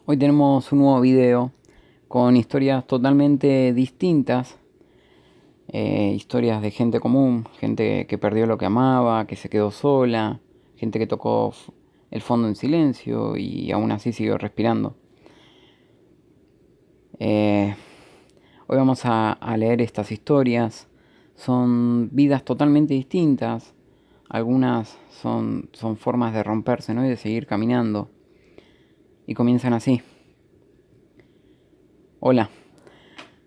Hoy tenemos un nuevo video con historias totalmente distintas, historias de gente común, gente que perdió lo que amaba, que se quedó sola, gente que tocó el fondo en silencio y aún así siguió respirando. Eh, Hoy vamos a leer estas historias. Son vidas totalmente distintas. Algunas son formas de romperse, ¿no? Y de seguir caminando. Y comienzan así. Hola,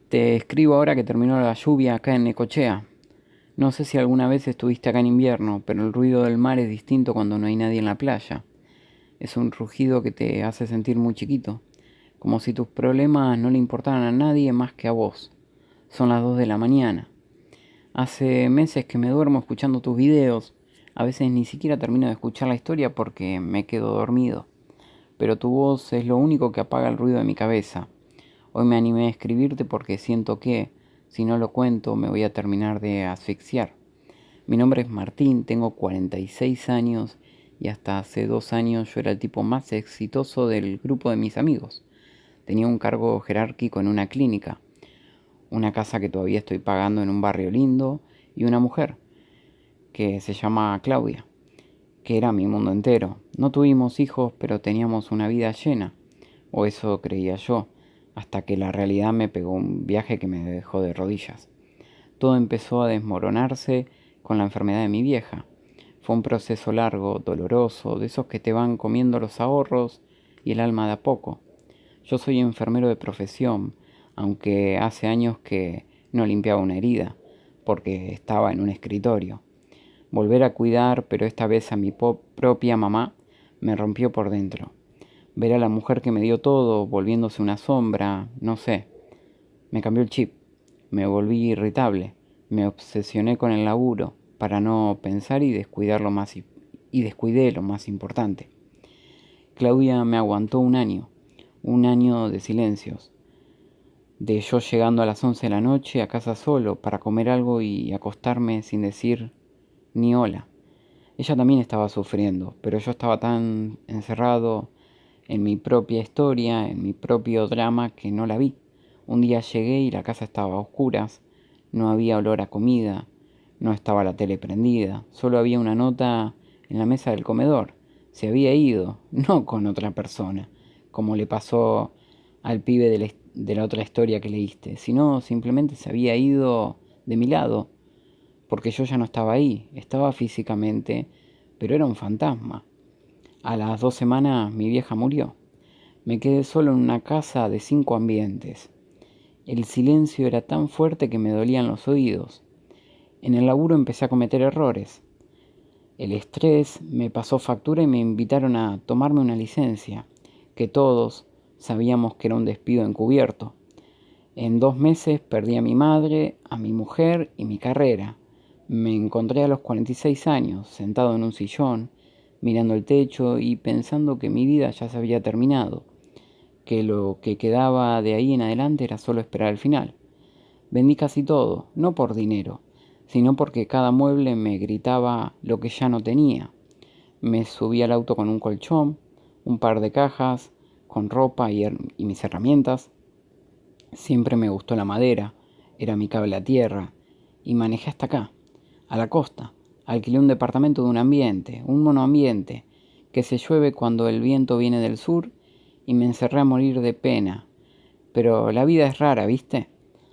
te escribo ahora que terminó la lluvia acá en Necochea. No sé si alguna vez estuviste acá en invierno, pero el ruido del mar es distinto cuando no hay nadie en la playa. Es un rugido que te hace sentir muy chiquito, como si tus problemas no le importaran a nadie más que a vos. Son las 2 de la mañana. Hace meses que me duermo escuchando tus videos. A veces ni siquiera termino de escuchar la historia porque me quedo dormido. Pero tu voz es lo único que apaga el ruido de mi cabeza. Hoy me animé a escribirte porque siento que, si no lo cuento, me voy a terminar de asfixiar. Mi nombre es Martín, tengo 46 años y hasta hace 2 años yo era el tipo más exitoso del grupo de mis amigos. Tenía un cargo jerárquico en una clínica, una casa que todavía estoy pagando en un barrio lindo y una mujer que se llama Claudia, que era mi mundo entero. No tuvimos hijos, pero teníamos una vida llena, o eso creía yo, hasta que la realidad me pegó un viaje que me dejó de rodillas. Todo empezó a desmoronarse con la enfermedad de mi vieja. Fue un proceso largo, doloroso, de esos que te van comiendo los ahorros y el alma de a poco. Yo soy enfermero de profesión, aunque hace años que no limpiaba una herida, porque estaba en un escritorio. Volver a cuidar, pero esta vez a mi propia mamá, me rompió por dentro. Ver a la mujer que me dio todo, volviéndose una sombra, no sé, me cambió el chip. Me volví irritable. Me obsesioné con el laburo para no pensar y descuidar y descuidé lo más importante. Claudia me aguantó un año de silencios, de yo llegando a las 11 de la noche a casa solo para comer algo y acostarme sin decir ni hola. Ella también estaba sufriendo, pero yo estaba tan encerrado en mi propia historia, en mi propio drama, que no la vi. Un día llegué y la casa estaba a oscuras, no había olor a comida, no estaba la tele prendida, solo había una nota en la mesa del comedor. Se había ido, no con otra persona, como le pasó al pibe de la otra historia que leíste, sino simplemente se había ido de mi lado, porque yo ya no estaba ahí, estaba físicamente, pero era un fantasma. A las 2 semanas mi vieja murió. Me quedé solo en una casa de 5 ambientes. El silencio era tan fuerte que me dolían los oídos. En el laburo empecé a cometer errores. El estrés me pasó factura y me invitaron a tomarme una licencia, que todos sabíamos que era un despido encubierto. En 2 meses perdí a mi madre, a mi mujer y mi carrera. Me encontré a los 46 años, sentado en un sillón, mirando el techo y pensando que mi vida ya se había terminado, que lo que quedaba de ahí en adelante era solo esperar el final. Vendí casi todo, no por dinero, sino porque cada mueble me gritaba lo que ya no tenía. Me subí al auto con un colchón, un par de cajas, con ropa y mis herramientas. Siempre me gustó la madera, era mi cable a tierra, y manejé hasta acá, a la costa. Alquilé un departamento de un ambiente, un monoambiente, que se llueve cuando el viento viene del sur, y me encerré a morir de pena. Pero la vida es rara, ¿viste?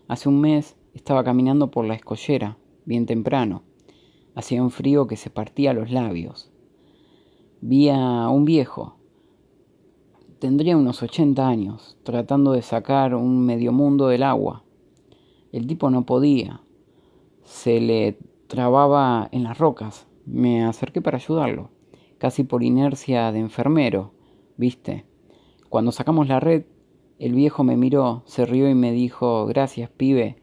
Hace un mes estaba caminando por la escollera, bien temprano. Hacía un frío que se partía los labios. Vi a un viejo, tendría unos 80 años, tratando de sacar un medio mundo del agua. El tipo no podía, se le trababa en las rocas. Me acerqué para ayudarlo, casi por inercia de enfermero, ¿viste? Cuando sacamos la red, el viejo me miró, se rió y me dijo: gracias, pibe.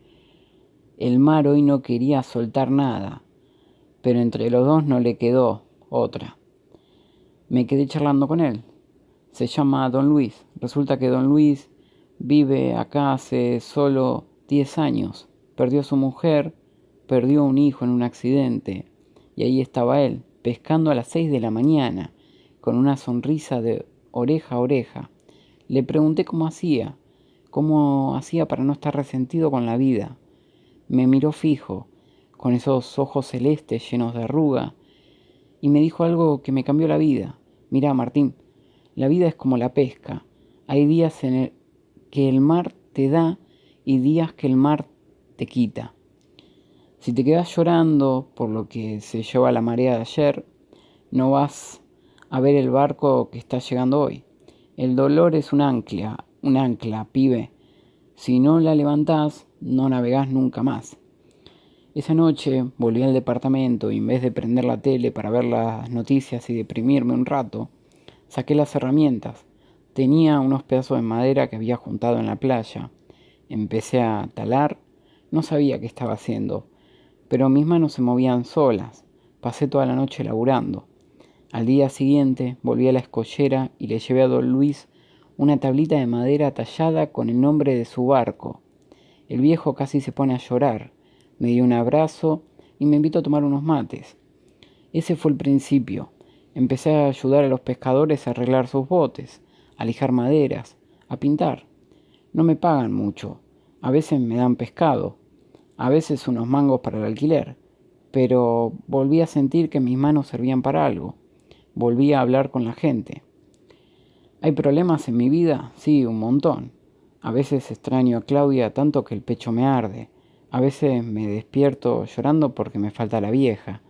El mar hoy no quería soltar nada, pero entre los dos no le quedó otra. Me quedé charlando con él. Se llama Don Luis. Resulta que Don Luis vive acá hace solo 10 años. Perdió a su mujer, perdió un hijo en un accidente. Y ahí estaba él, pescando a las 6 de la mañana, con una sonrisa de oreja a oreja, Le pregunté cómo hacía para no estar resentido con la vida. Me miró fijo, con esos ojos celestes llenos de arruga, y me dijo algo que me cambió la vida. Mirá, Martín, la vida es como la pesca. Hay días que el mar te da y días que el mar te quita. Si te quedas llorando por lo que se lleva la marea de ayer, no vas a ver el barco que está llegando hoy. El dolor es un ancla, pibe. Si no la levantás, no navegás nunca más. Esa noche volví al departamento y en vez de prender la tele para ver las noticias y deprimirme un rato, saqué las herramientas. Tenía unos pedazos de madera que había juntado en la playa. Empecé a talar. No sabía qué estaba haciendo, pero mis manos se movían solas. Pasé toda la noche laburando. Al día siguiente volví a la escollera y le llevé a don Luis una tablita de madera tallada con el nombre de su barco. El viejo casi se pone a llorar. Me dio un abrazo y me invitó a tomar unos mates. Ese fue el principio. Empecé a ayudar a los pescadores a arreglar sus botes, a lijar maderas, a pintar. No me pagan mucho. A veces me dan pescado, a veces unos mangos para el alquiler. Pero volví a sentir que mis manos servían para algo. Volví a hablar con la gente. ¿Hay problemas en mi vida? Sí, un montón. A veces extraño a Claudia tanto que el pecho me arde. A veces me despierto llorando porque me falta la vieja.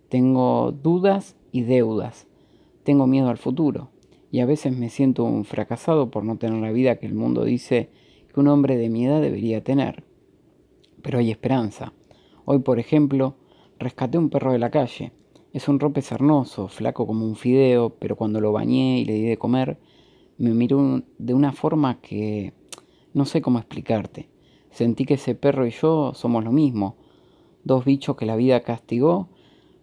Tengo dudas y deudas. Tengo miedo al futuro. Y a veces me siento un fracasado por no tener la vida que el mundo dice que un hombre de mi edad debería tener. Pero hay esperanza. Hoy, por ejemplo, rescaté un perro de la calle. Es un rope sarnoso, flaco como un fideo, pero cuando lo bañé y le di de comer, me miró de una forma que no sé cómo explicarte. Sentí que ese perro y yo somos lo mismo, dos bichos que la vida castigó,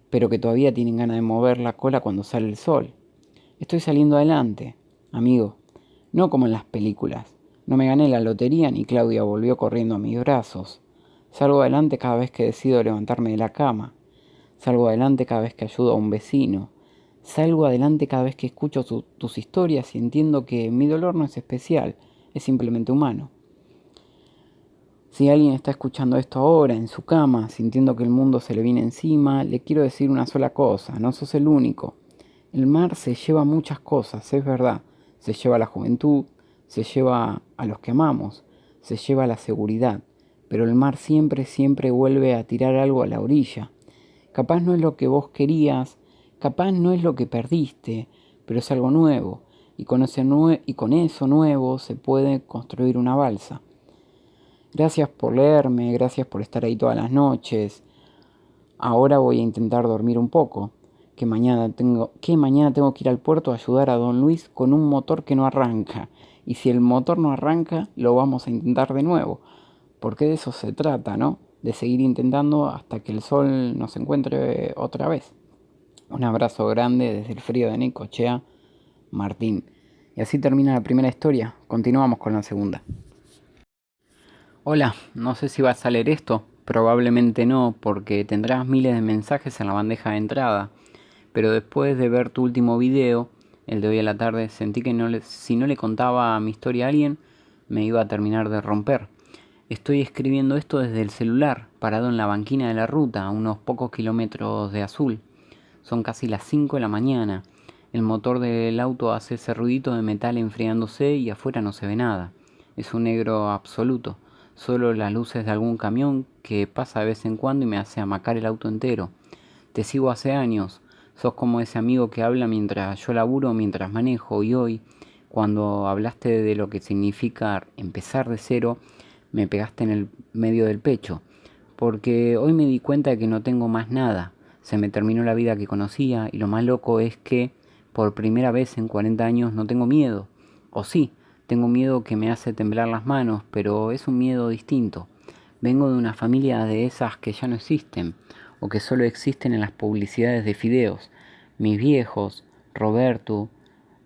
pero que todavía tienen ganas de mover la cola cuando sale el sol. Estoy saliendo adelante, amigo, no como en las películas. No me gané la lotería ni Claudia volvió corriendo a mis brazos. Salgo adelante cada vez que decido levantarme de la cama. Salgo adelante cada vez que ayudo a un vecino. Salgo adelante cada vez que escucho tus historias y entiendo que mi dolor no es especial, es simplemente humano. Si alguien está escuchando esto ahora, en su cama, sintiendo que el mundo se le viene encima, le quiero decir una sola cosa, no sos el único. El mar se lleva muchas cosas, es verdad. Se lleva la juventud, se lleva a los que amamos, se lleva la seguridad, pero el mar siempre, siempre vuelve a tirar algo a la orilla. Capaz no es lo que vos querías, capaz no es lo que perdiste, pero es algo nuevo, y con eso nuevo se puede construir una balsa. Gracias por leerme, gracias por estar ahí todas las noches. Ahora voy a intentar dormir un poco, que mañana tengo que ir al puerto a ayudar a don Luis con un motor que no arranca. Y si el motor no arranca, lo vamos a intentar de nuevo, porque de eso se trata, ¿no? De seguir intentando hasta que el sol nos encuentre otra vez. Un abrazo grande desde el frío de Necochea, Martín. Y así termina la primera historia. Continuamos con la segunda. Hola, no sé si vas a leer esto. Probablemente no, porque tendrás miles de mensajes en la bandeja de entrada. Pero después de ver tu último video, el de hoy a la tarde, sentí que si no le contaba mi historia a alguien, me iba a terminar de romper. Estoy escribiendo esto desde el celular, parado en la banquina de la ruta, a unos pocos kilómetros de Azul. Son casi las 5 de la mañana. El motor del auto hace ese ruidito de metal enfriándose y afuera no se ve nada. Es un negro absoluto. Solo las luces de algún camión que pasa de vez en cuando y me hace amacar el auto entero. Te sigo hace años. Sos como ese amigo que habla mientras yo laburo, mientras manejo. Y hoy, cuando hablaste de lo que significa empezar de cero, me pegaste en el medio del pecho. Porque hoy me di cuenta de que no tengo más nada. Se me terminó la vida que conocía y lo más loco es que por primera vez en 40 años no tengo miedo. O sí, tengo miedo que me hace temblar las manos, pero es un miedo distinto. Vengo de una familia de esas que ya no existen, o que solo existen en las publicidades de fideos. Mis viejos, Roberto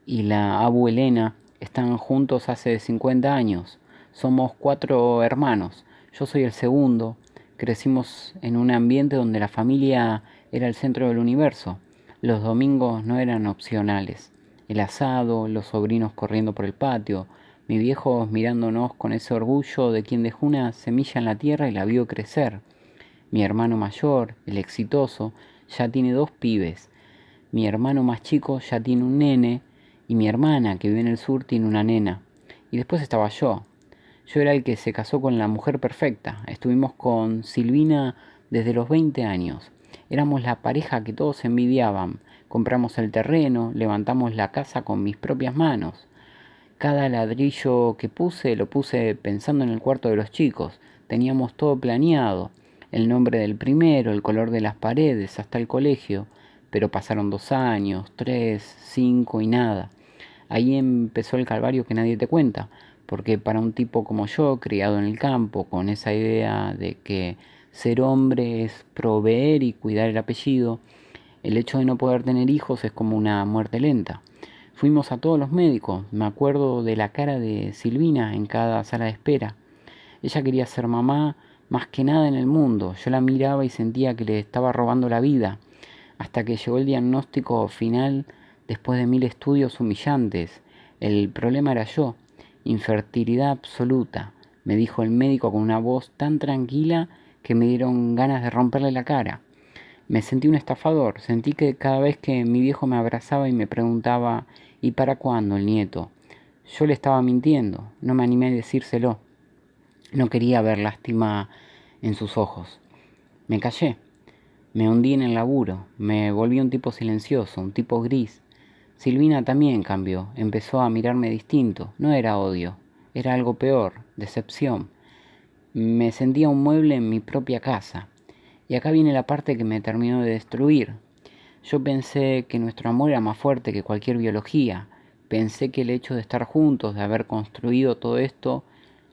y la abu Elena, están juntos hace 50 años. Somos 4 hermanos. Yo soy el segundo. Crecimos en un ambiente donde la familia era el centro del universo. Los domingos no eran opcionales. El asado, los sobrinos corriendo por el patio, mi viejo mirándonos con ese orgullo de quien dejó una semilla en la tierra y la vio crecer. Mi hermano mayor, el exitoso, ya tiene 2 pibes. Mi hermano más chico ya tiene un nene y mi hermana, que vive en el sur, tiene una nena. Y después estaba yo. Yo era el que se casó con la mujer perfecta. Estuvimos con Silvina desde los 20 años. Éramos la pareja que todos envidiaban. Compramos el terreno, levantamos la casa con mis propias manos. Cada ladrillo que puse lo puse pensando en el cuarto de los chicos. Teníamos todo planeado. El nombre del primero, el color de las paredes, hasta el colegio. Pero pasaron 2 años, 3, 5 y nada. Ahí empezó el calvario que nadie te cuenta. Porque para un tipo como yo, criado en el campo, con esa idea de que ser hombre es proveer y cuidar el apellido, el hecho de no poder tener hijos es como una muerte lenta. Fuimos a todos los médicos, me acuerdo de la cara de Silvina en cada sala de espera. Ella quería ser mamá más que nada en el mundo. Yo la miraba y sentía que le estaba robando la vida, hasta que llegó el diagnóstico final después de 1000 estudios humillantes. El problema era yo, infertilidad absoluta, me dijo el médico con una voz tan tranquila que me dieron ganas de romperle la cara. Me sentí un estafador, sentí que cada vez que mi viejo me abrazaba y me preguntaba ¿y para cuándo el nieto? Yo le estaba mintiendo, no me animé a decírselo. No quería ver lástima en sus ojos. Me callé, me hundí en el laburo, me volví un tipo silencioso, un tipo gris. Silvina también cambió, empezó a mirarme distinto, no era odio, era algo peor, decepción. Me sentía un mueble en mi propia casa. Y acá viene la parte que me terminó de destruir. Yo pensé que nuestro amor era más fuerte que cualquier biología. Pensé que el hecho de estar juntos, de haber construido todo esto,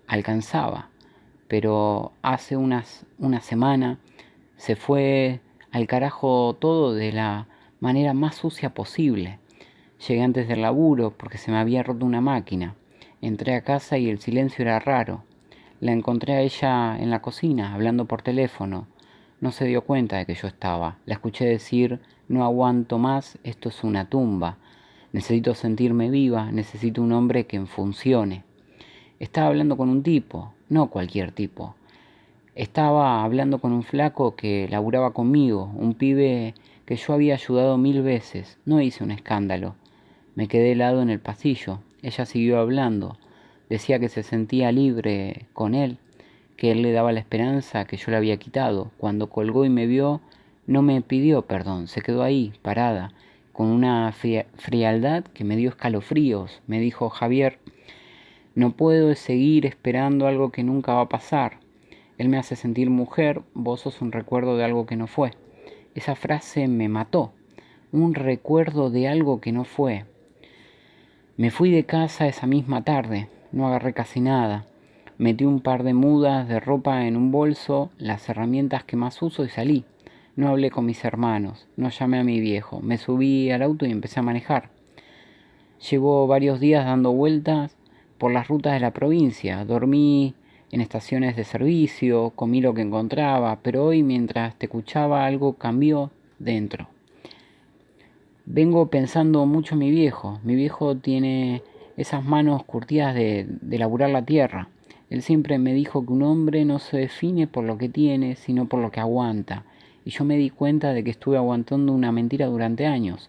alcanzaba. Pero hace una semana se fue al carajo todo de la manera más sucia posible. Llegué antes del laburo porque se me había roto una máquina. Entré a casa y el silencio era raro. La encontré a ella en la cocina, hablando por teléfono. No se dio cuenta de que yo estaba. La escuché decir, no aguanto más, esto es una tumba. Necesito sentirme viva, necesito un hombre que funcione. Estaba hablando con un tipo, no cualquier tipo. Estaba hablando con un flaco que laburaba conmigo, un pibe que yo había ayudado 1000 veces. No hice un escándalo. Me quedé helado en el pasillo. Ella siguió hablando. Decía que se sentía libre con él, que él le daba la esperanza que yo le había quitado. Cuando colgó y me vio, no me pidió perdón, se quedó ahí, parada, con una frialdad que me dio escalofríos. Me dijo, Javier, no puedo seguir esperando algo que nunca va a pasar. Él me hace sentir mujer, vos sos un recuerdo de algo que no fue. Esa frase me mató. Un recuerdo de algo que no fue. Me fui de casa esa misma tarde, no agarré casi nada. Metí un par de mudas de ropa en un bolso, las herramientas que más uso y salí. No hablé con mis hermanos, no llamé a mi viejo, me subí al auto y empecé a manejar. Llevo varios días dando vueltas por las rutas de la provincia, dormí en estaciones de servicio, comí lo que encontraba, pero hoy mientras te escuchaba algo cambió dentro. Vengo pensando mucho en mi viejo. Mi viejo tiene esas manos curtidas de laburar la tierra. Él siempre me dijo que un hombre no se define por lo que tiene, sino por lo que aguanta. Y yo me di cuenta de que estuve aguantando una mentira durante años.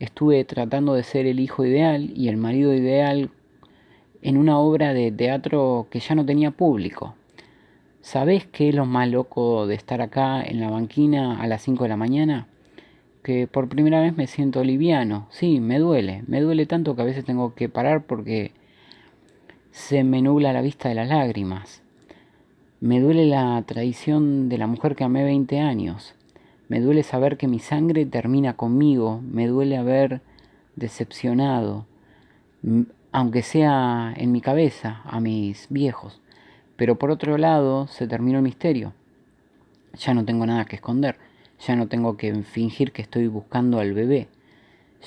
Estuve tratando de ser el hijo ideal y el marido ideal en una obra de teatro que ya no tenía público. ¿Sabés qué es lo más loco de estar acá en la banquina a las 5 de la mañana? Que por primera vez me siento liviano. Sí, me duele tanto que a veces tengo que parar porque se me nubla la vista de las lágrimas. Me duele la traición de la mujer que amé 20 años. Me duele saber que mi sangre termina conmigo. Me duele haber decepcionado, aunque sea en mi cabeza, a mis viejos. Pero por otro lado, se terminó el misterio. Ya no tengo nada que esconder. Ya no tengo que fingir que estoy buscando al bebé.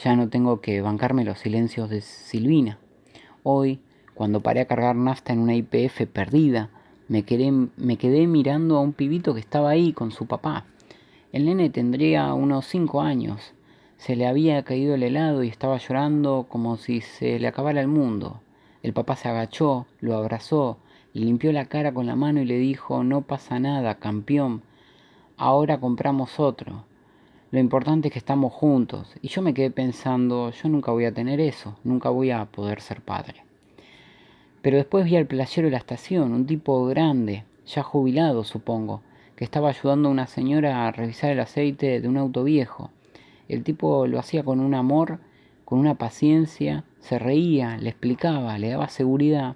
Ya no tengo que bancarme los silencios de Silvina. Hoy, cuando paré a cargar nafta en una YPF perdida, me quedé mirando a un pibito que estaba ahí con su papá. El nene tendría unos 5 años. Se le había caído el helado y estaba llorando como si se le acabara el mundo. El papá se agachó, lo abrazó, le limpió la cara con la mano y le dijo: no pasa nada, campeón, ahora compramos otro. Lo importante es que estamos juntos. Y yo me quedé pensando, yo nunca voy a tener eso, nunca voy a poder ser padre. Pero después vi al playero de la estación, un tipo grande, ya jubilado supongo, que estaba ayudando a una señora a revisar el aceite de un auto viejo. El tipo lo hacía con un amor, con una paciencia, se reía, le explicaba, le daba seguridad,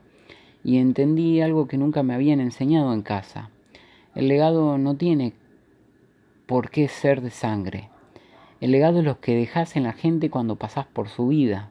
y entendí algo que nunca me habían enseñado en casa. El legado no tiene por qué ser de sangre. El legado es lo que dejas en la gente cuando pasás por su vida.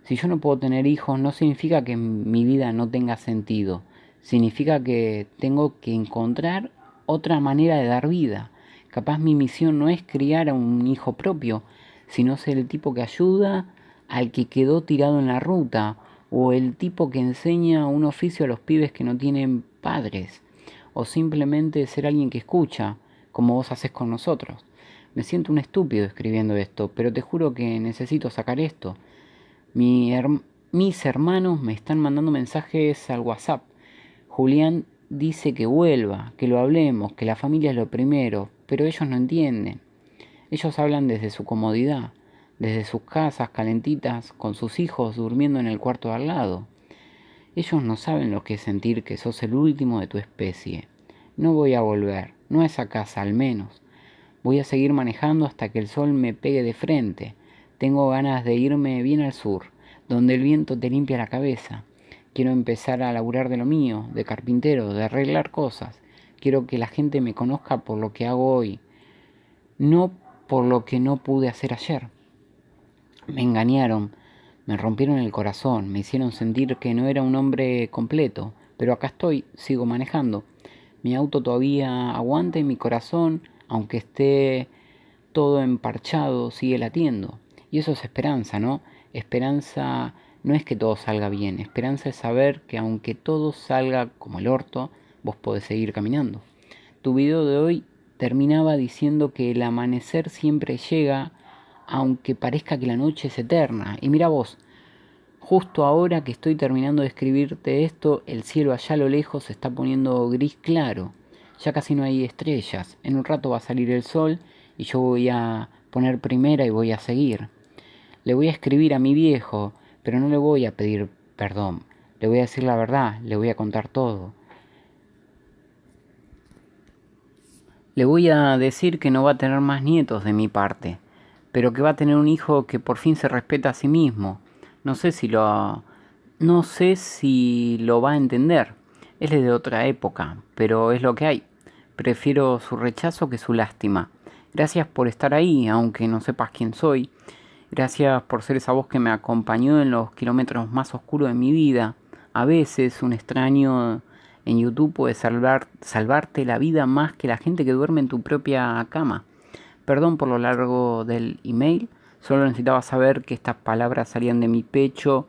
Si yo no puedo tener hijos, no significa que mi vida no tenga sentido. Significa que tengo que encontrar otra manera de dar vida. Capaz mi misión no es criar a un hijo propio, sino ser el tipo que ayuda al que quedó tirado en la ruta, o el tipo que enseña un oficio a los pibes que no tienen padres, o simplemente ser alguien que escucha, como vos haces con nosotros. Me siento un estúpido escribiendo esto, pero te juro que necesito sacar esto. Mis hermanos me están mandando mensajes al WhatsApp. Julián dice que vuelva, que lo hablemos, que la familia es lo primero, pero ellos no entienden. Ellos hablan desde su comodidad, desde sus casas calentitas, con sus hijos durmiendo en el cuarto de al lado. Ellos no saben lo que es sentir que sos el último de tu especie. No voy a volver, no a esa casa al menos. Voy a seguir manejando hasta que el sol me pegue de frente. Tengo ganas de irme bien al sur, donde el viento te limpia la cabeza. Quiero empezar a laburar de lo mío, de carpintero, de arreglar cosas. Quiero que la gente me conozca por lo que hago hoy, no por lo que no pude hacer ayer. Me engañaron, me rompieron el corazón, me hicieron sentir que no era un hombre completo, pero acá estoy, sigo manejando. Mi auto todavía aguanta y mi corazón, aunque esté todo emparchado, sigue latiendo. Y eso es esperanza, ¿no? Esperanza no es que todo salga bien, esperanza es saber que aunque todo salga como el orto, vos podés seguir caminando. Tu video de hoy terminaba diciendo que el amanecer siempre llega, aunque parezca que la noche es eterna. Y mira vos, justo ahora que estoy terminando de escribirte esto, el cielo allá a lo lejos se está poniendo gris claro. Ya casi no hay estrellas. En un rato va a salir el sol y yo voy a poner primera y voy a seguir. Le voy a escribir a mi viejo, pero no le voy a pedir perdón. Le voy a decir la verdad, le voy a contar todo. Le voy a decir que no va a tener más nietos de mi parte, pero que va a tener un hijo que por fin se respeta a sí mismo. No sé si lo, no sé si lo va a entender. Él es de otra época, pero es lo que hay. Prefiero su rechazo que su lástima. Gracias por estar ahí, aunque no sepas quién soy. Gracias por ser esa voz que me acompañó en los kilómetros más oscuros de mi vida. A veces un extraño en YouTube puede salvarte la vida más que la gente que duerme en tu propia cama. Perdón por lo largo del email, solo necesitaba saber que estas palabras salían de mi pecho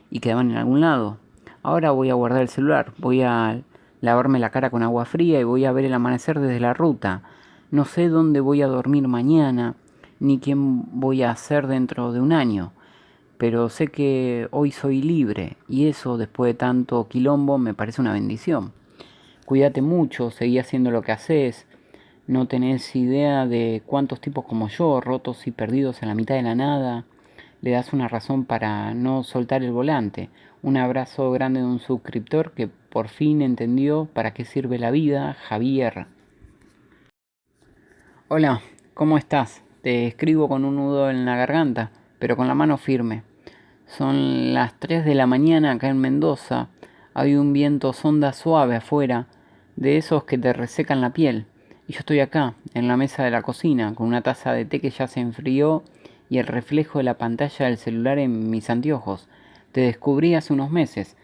y quedaban en algún lado. Ahora voy a guardar el celular, voy a lavarme la cara con agua fría y voy a ver el amanecer desde la ruta. No sé dónde voy a dormir mañana, ni quién voy a ser dentro de un año, pero sé que hoy soy libre y eso, después de tanto quilombo, me parece una bendición. Cuídate mucho, seguí haciendo lo que haces. No tenés idea de cuántos tipos como yo, rotos y perdidos en la mitad de la nada, le das una razón para no soltar el volante. Un abrazo grande de un suscriptor que por fin entendió para qué sirve la vida, Javier. Hola, ¿cómo estás? Te escribo con un nudo en la garganta, pero con la mano firme. Son las 3 de la mañana acá en Mendoza. Hay un viento sonda suave afuera, de esos que te resecan la piel. Y yo estoy acá, en la mesa de la cocina, con una taza de té que ya se enfrió y el reflejo de la pantalla del celular en mis anteojos. Te descubrí hace unos meses,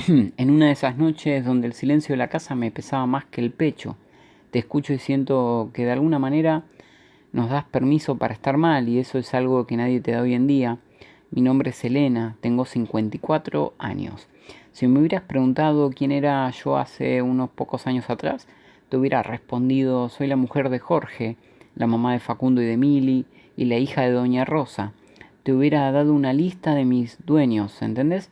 en una de esas noches donde el silencio de la casa me pesaba más que el pecho. Te escucho y siento que de alguna manera nos das permiso para estar mal y eso es algo que nadie te da hoy en día. Mi nombre es Elena, tengo 54 años. Si me hubieras preguntado quién era yo hace unos pocos años atrás, te hubiera respondido: soy la mujer de Jorge, la mamá de Facundo y de Mili y la hija de Doña Rosa. Te hubiera dado una lista de mis dueños, ¿entendés?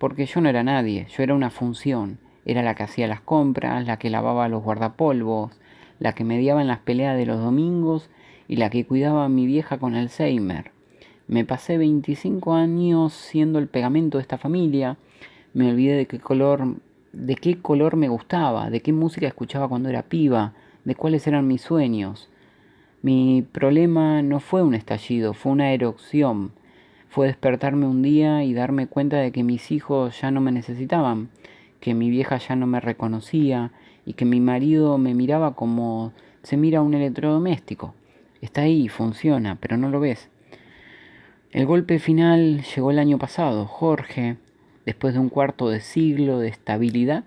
porque yo no era nadie, yo era una función. Era la que hacía las compras, la que lavaba los guardapolvos, la que mediaba en las peleas de los domingos y la que cuidaba a mi vieja con Alzheimer. Me pasé 25 años siendo el pegamento de esta familia. Me olvidé de qué color me gustaba, de qué música escuchaba cuando era piba, de cuáles eran mis sueños. Mi problema no fue un estallido, fue una erupción. Fue despertarme un día y darme cuenta de que mis hijos ya no me necesitaban, que mi vieja ya no me reconocía y que mi marido me miraba como se mira un electrodoméstico. Está ahí, funciona, pero no lo ves. El golpe final llegó el año pasado. Jorge, después de un cuarto de siglo de estabilidad,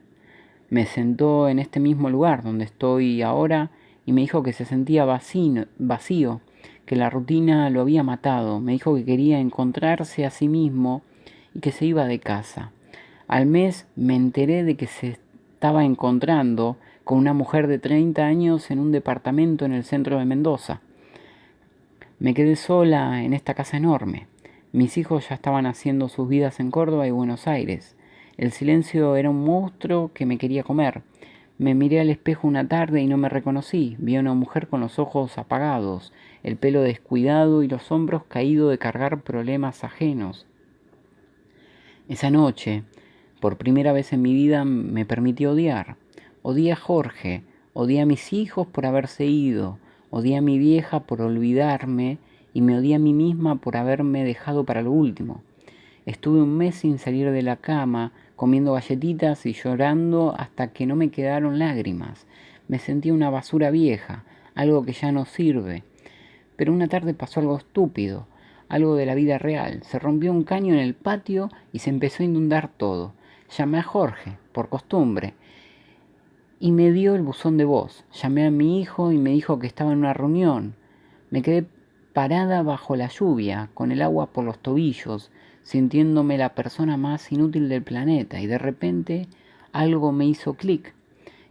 me sentó en este mismo lugar donde estoy ahora y me dijo que se sentía vacío, que la rutina lo había matado. Me dijo que quería encontrarse a sí mismo y que se iba de casa. Al mes me enteré de que se estaba encontrando con una mujer de 30 años en un departamento en el centro de Mendoza. Me quedé sola en esta casa enorme. Mis hijos ya estaban haciendo sus vidas en Córdoba y Buenos Aires. El silencio era un monstruo que me quería comer. Me miré al espejo una tarde y no me reconocí. Vi a una mujer con los ojos apagados, el pelo descuidado y los hombros caídos de cargar problemas ajenos. Esa noche, por primera vez en mi vida, me permití odiar. Odié a Jorge, odié a mis hijos por haberse ido, odié a mi vieja por olvidarme y me odié a mí misma por haberme dejado para lo último. Estuve un mes sin salir de la cama, comiendo galletitas y llorando hasta que no me quedaron lágrimas. Me sentí una basura vieja, algo que ya no sirve. Pero una tarde pasó algo estúpido, algo de la vida real. Se rompió un caño en el patio y se empezó a inundar todo. Llamé a Jorge, por costumbre, y me dio el buzón de voz. Llamé a mi hijo y me dijo que estaba en una reunión. Me quedé parada bajo la lluvia, con el agua por los tobillos, sintiéndome la persona más inútil del planeta, y de repente algo me hizo clic.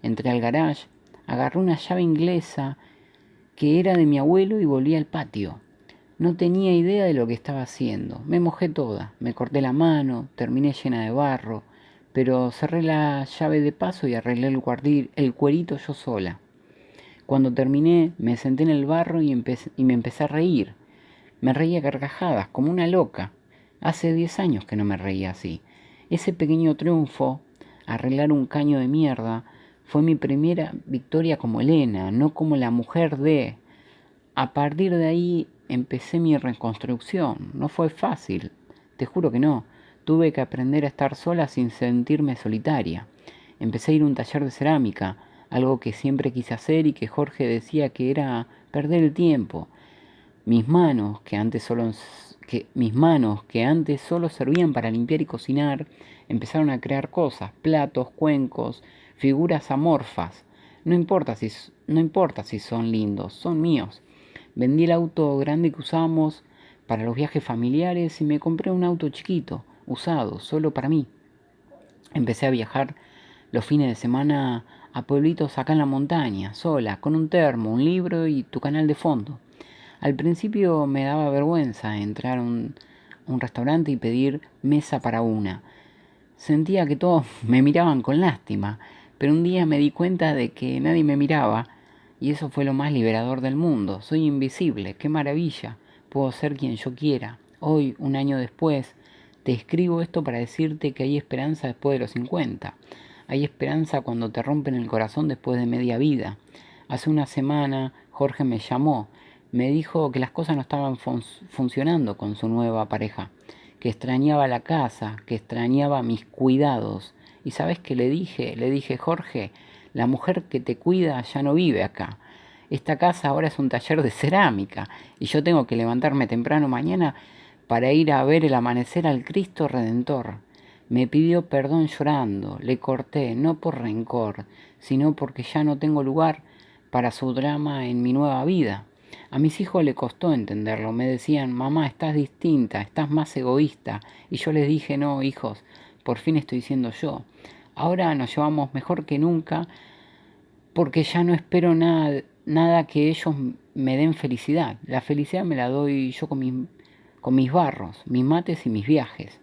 Entré al garage, agarré una llave inglesa que era de mi abuelo y volví al patio. No tenía idea de lo que estaba haciendo. Me mojé toda, me corté la mano, terminé llena de barro, pero cerré la llave de paso y arreglé el cuerito yo sola. Cuando terminé, me senté en el barro y me empecé a reír. Me reía a carcajadas, como una loca. Hace 10 años que no me reía así. Ese pequeño triunfo, arreglar un caño de mierda, fue mi primera victoria como Elena, no como la mujer de... A partir de ahí empecé mi reconstrucción. No fue fácil, te juro que no. Tuve que aprender a estar sola sin sentirme solitaria. Empecé a ir a un taller de cerámica, algo que siempre quise hacer y que Jorge decía que era perder el tiempo. Mis manos, que antes solo servían para limpiar y cocinar, empezaron a crear cosas, platos, cuencos, figuras amorfas. No importa si son lindos, son míos. Vendí el auto grande que usamos para los viajes familiares y me compré un auto chiquito, usado, solo para mí. Empecé a viajar los fines de semana a pueblitos acá en la montaña, sola, con un termo, un libro y tu canal de fondo. Al principio me daba vergüenza entrar a un restaurante y pedir mesa para una. Sentía que todos me miraban con lástima, pero un día me di cuenta de que nadie me miraba y eso fue lo más liberador del mundo. Soy invisible, qué maravilla, puedo ser quien yo quiera. Hoy, un año después, te escribo esto para decirte que hay esperanza después de los 50. Hay esperanza cuando te rompen el corazón después de media vida. Hace una semana Jorge me llamó, me dijo que las cosas no estaban funcionando con su nueva pareja, que extrañaba la casa, que extrañaba mis cuidados. ¿Y sabes qué le dije? Le dije, Jorge, la mujer que te cuida ya no vive acá. Esta casa ahora es un taller de cerámica y yo tengo que levantarme temprano mañana para ir a ver el amanecer al Cristo Redentor. Me pidió perdón llorando, le corté, no por rencor, sino porque ya no tengo lugar para su drama en mi nueva vida. A mis hijos le costó entenderlo, me decían, mamá, estás distinta, estás más egoísta. Y yo les dije, no, hijos, por fin estoy siendo yo. Ahora nos llevamos mejor que nunca porque ya no espero nada que ellos me den felicidad. La felicidad me la doy yo con mis barros, mis mates y mis viajes.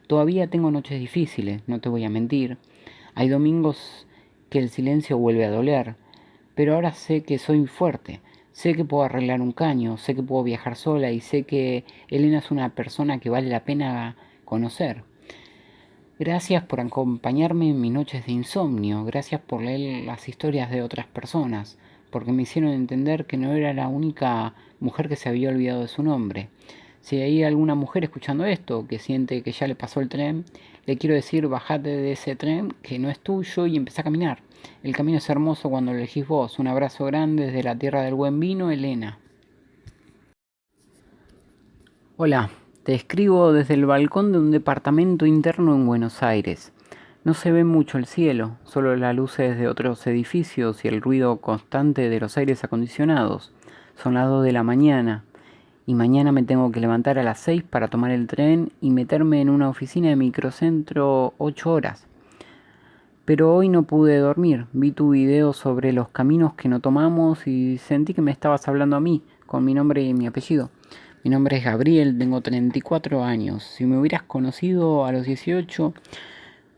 Todavía tengo noches difíciles, no te voy a mentir. Hay domingos que el silencio vuelve a doler, pero ahora sé que soy fuerte. Sé que puedo arreglar un caño, sé que puedo viajar sola y sé que Elena es una persona que vale la pena conocer. Gracias por acompañarme en mis noches de insomnio, gracias por leer las historias de otras personas, porque me hicieron entender que no era la única mujer que se había olvidado de su nombre. Si hay alguna mujer escuchando esto que siente que ya le pasó el tren, le quiero decir, bajate de ese tren que no es tuyo y empezá a caminar. El camino es hermoso cuando lo elegís vos. Un abrazo grande desde la tierra del buen vino, Elena. Hola, te escribo desde el balcón de un departamento interno en Buenos Aires. No se ve mucho el cielo, solo las luces de otros edificios y el ruido constante de los aires acondicionados. Son las 2 de la mañana y mañana me tengo que levantar a las 6 para tomar el tren y meterme en una oficina de microcentro 8 horas. Pero hoy no pude dormir, vi tu video sobre los caminos que no tomamos y sentí que me estabas hablando a mí, con mi nombre y mi apellido. Mi nombre es Gabriel, tengo 34 años. Si me hubieras conocido a los 18,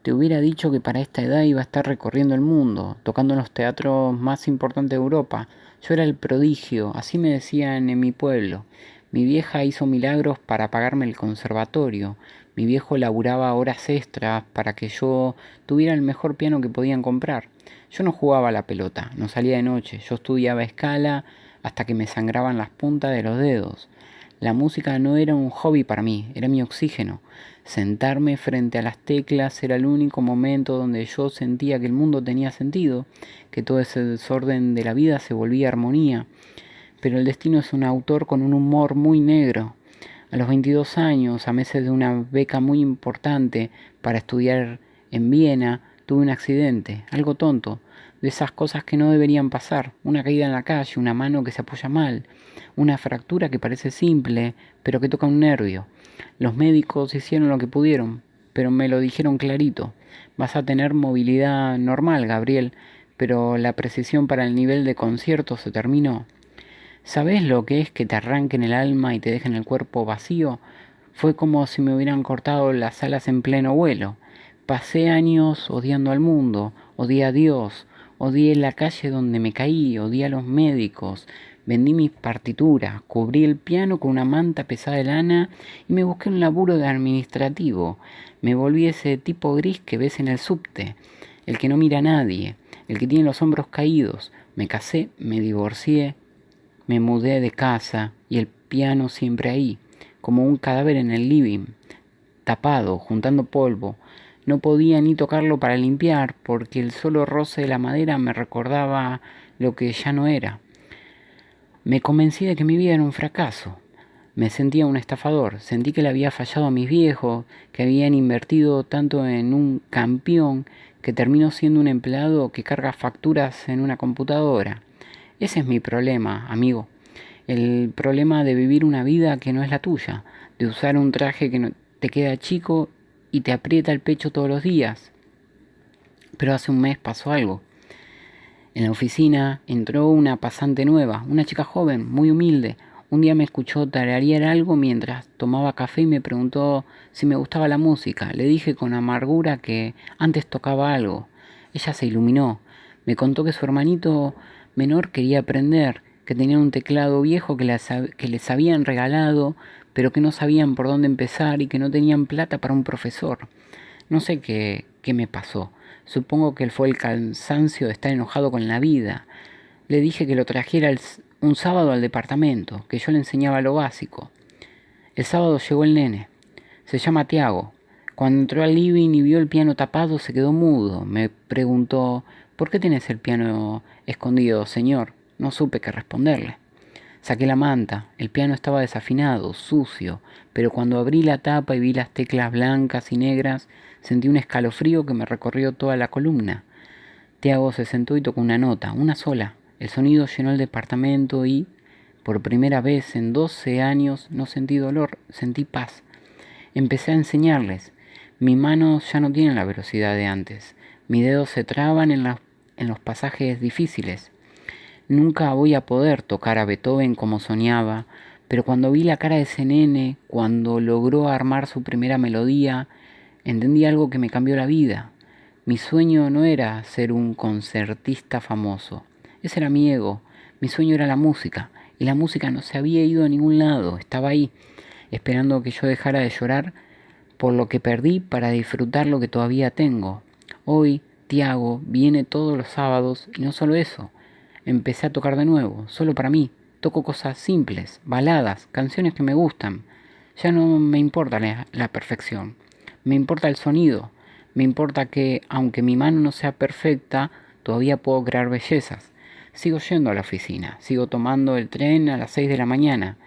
te hubiera dicho que para esta edad iba a estar recorriendo el mundo, tocando en los teatros más importantes de Europa. Yo era el prodigio, así me decían en mi pueblo. Mi vieja hizo milagros para pagarme el conservatorio. Mi viejo laburaba horas extras para que yo tuviera el mejor piano que podían comprar. Yo no jugaba a la pelota, no salía de noche, yo estudiaba escala hasta que me sangraban las puntas de los dedos. La música no era un hobby para mí, era mi oxígeno. Sentarme frente a las teclas era el único momento donde yo sentía que el mundo tenía sentido, que todo ese desorden de la vida se volvía armonía. Pero el destino es un autor con un humor muy negro. A los 22 años, a meses de una beca muy importante para estudiar en Viena, tuve un accidente, algo tonto, de esas cosas que no deberían pasar, una caída en la calle, una mano que se apoya mal, una fractura que parece simple, pero que toca un nervio. Los médicos hicieron lo que pudieron, pero me lo dijeron clarito. Vas a tener movilidad normal, Gabriel, pero la precisión para el nivel de concierto se terminó. ¿Sabés lo que es que te arranquen el alma y te dejen el cuerpo vacío? Fue como si me hubieran cortado las alas en pleno vuelo. Pasé años odiando al mundo, odié a Dios, odié la calle donde me caí, odié a los médicos. Vendí mis partituras, cubrí el piano con una manta pesada de lana y me busqué un laburo de administrativo. Me volví ese tipo gris que ves en el subte, el que no mira a nadie, el que tiene los hombros caídos. Me casé, me divorcié, me mudé de casa y el piano siempre ahí, como un cadáver en el living, tapado, juntando polvo. No podía ni tocarlo para limpiar porque el solo roce de la madera me recordaba lo que ya no era. Me convencí de que mi vida era un fracaso. Me sentía un estafador, sentí que le había fallado a mis viejos, que habían invertido tanto en un campeón que terminó siendo un empleado que carga facturas en una computadora. Ese es mi problema, amigo. El problema de vivir una vida que no es la tuya, de usar un traje que no te queda chico y te aprieta el pecho todos los días. Pero hace un mes pasó algo. En la oficina entró una pasante nueva, una chica joven, muy humilde. Un día me escuchó tararear algo mientras tomaba café y me preguntó si me gustaba la música. Le dije con amargura que antes tocaba algo. Ella se iluminó. Me contó que su hermanito menor quería aprender, que tenía un teclado viejo que les habían regalado, pero que no sabían por dónde empezar y que no tenían plata para un profesor. No sé qué me pasó. Supongo que fue el cansancio de estar enojado con la vida. Le dije que lo trajera un sábado al departamento, que yo le enseñaba lo básico. El sábado llegó el nene. Se llama Tiago. Cuando entró al living y vio el piano tapado, se quedó mudo. Me preguntó, ¿por qué tienes el piano escondido, señor? No supe qué responderle. Saqué la manta. El piano estaba desafinado, sucio, pero cuando abrí la tapa y vi las teclas blancas y negras, sentí un escalofrío que me recorrió toda la columna. Tiago se sentó y tocó una nota, una sola. El sonido llenó el departamento y, por primera vez en 12 años, no sentí dolor, sentí paz. Empecé a enseñarles. Mis manos ya no tienen la velocidad de antes. Mis dedos se traban en los pasajes difíciles. Nunca voy a poder tocar a Beethoven como soñaba, pero cuando vi la cara de ese nene, cuando logró armar su primera melodía, Entendí algo que me cambió la vida. Mi sueño no era ser un concertista famoso. Ese era mi ego. Mi sueño era la música. Y la música no se había ido a ningún lado. Estaba ahí, esperando que yo dejara de llorar por lo que perdí para disfrutar lo que todavía tengo. Hoy, Tiago viene todos los sábados y no solo eso. Empecé a tocar de nuevo, solo para mí. Toco cosas simples, baladas, canciones que me gustan. Ya no me importa la perfección. Me importa el sonido. Me importa que, aunque mi mano no sea perfecta, todavía puedo crear bellezas. Sigo yendo a la oficina, sigo tomando el tren a las 6 de la mañana.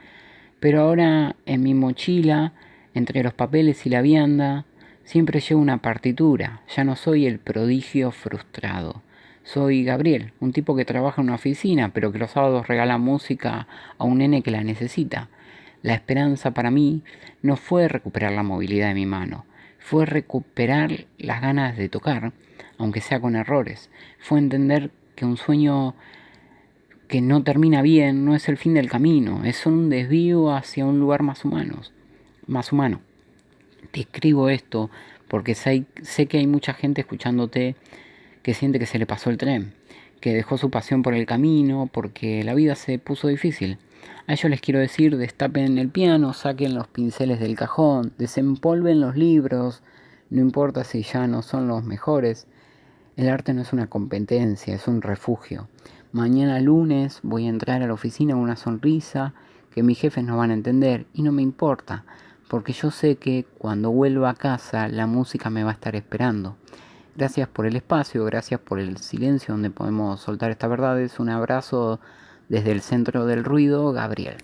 Pero ahora en mi mochila, entre los papeles y la vianda, siempre llevo una partitura. Ya no soy el prodigio frustrado. Soy Gabriel, un tipo que trabaja en una oficina, pero que los sábados regala música a un nene que la necesita. La esperanza para mí no fue recuperar la movilidad de mi mano, fue recuperar las ganas de tocar, aunque sea con errores. Fue entender que un sueño que no termina bien no es el fin del camino, es un desvío hacia un lugar más humano. Te escribo esto porque sé que hay mucha gente escuchándote que siente que se le pasó el tren, que dejó su pasión por el camino, porque la vida se puso difícil. A ellos les quiero decir, destapen el piano, saquen los pinceles del cajón, desempolven los libros, no importa si ya no son los mejores. El arte no es una competencia, es un refugio. Mañana lunes voy a entrar a la oficina con una sonrisa que mis jefes no van a entender y no me importa, porque yo sé que cuando vuelva a casa la música me va a estar esperando. Gracias por el espacio, gracias por el silencio donde podemos soltar estas verdades. Un abrazo desde el centro del ruido, Gabriel.